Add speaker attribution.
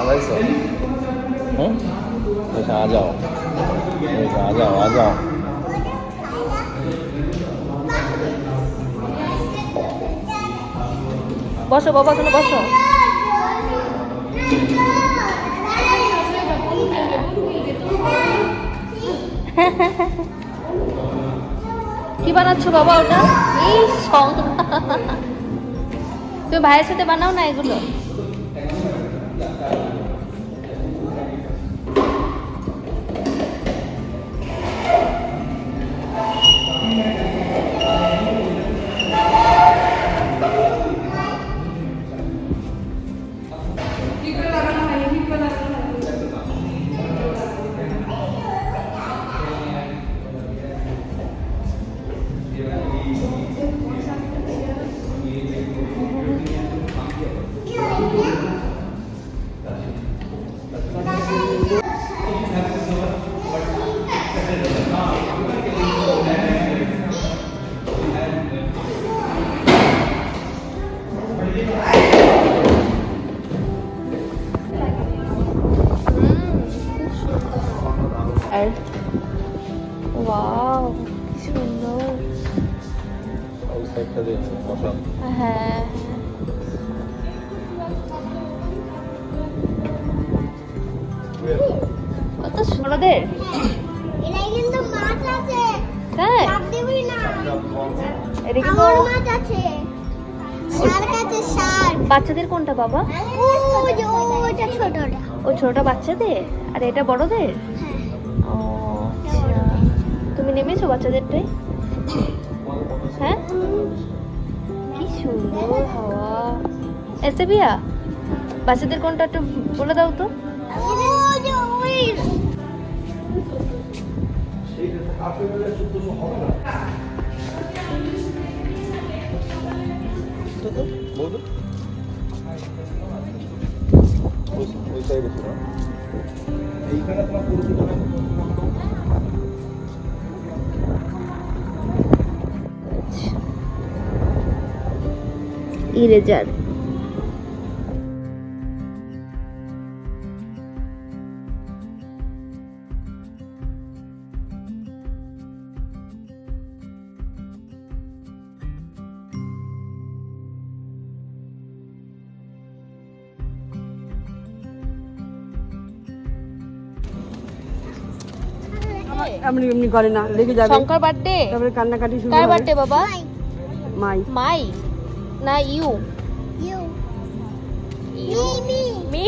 Speaker 1: कैसे अच्छा आ जाओ आ जाओ आ जाओ
Speaker 2: বসো বাবা, তুমি বসো। কি বানাচ্ছ বাবা ওটা? এই সং তুমি ভাইয়ের সাথে বানাও না এগুলো। ওয়াও কি সুন্দর। হ্যাঁ কত সুন্দর।
Speaker 3: এটাই কিন্তু মাছ আছে।
Speaker 2: তাই
Speaker 3: চাপ দিবি না।
Speaker 2: এটা কি
Speaker 3: আমার মাছ আছে। শার্ক আছে, শার্ক।
Speaker 2: বাচ্চাদের কোনটা বাবা?
Speaker 3: ওটা ছোটটা।
Speaker 2: ও ছোটটা বাচ্চাদের আর এটা বড়দের? ও আচ্ছা, তুমি নেমেছো বাচ্চাদেরটাই? হ্যাঁ কি সুন্দর হাওয়া। এসে বিয়া বাচ্চাদের কোনটা একটু বলে দাও তো। ইরেজার
Speaker 4: এমনি এমনি করে না, লেগে যাবে।
Speaker 2: শঙ্কর বার্থডে,
Speaker 4: তারপরে কান্নাকাটি শুরু
Speaker 2: কার
Speaker 4: হবে।
Speaker 2: বার্থডে বাবা?
Speaker 4: মাই
Speaker 2: মাই না ইউ?
Speaker 3: You
Speaker 2: me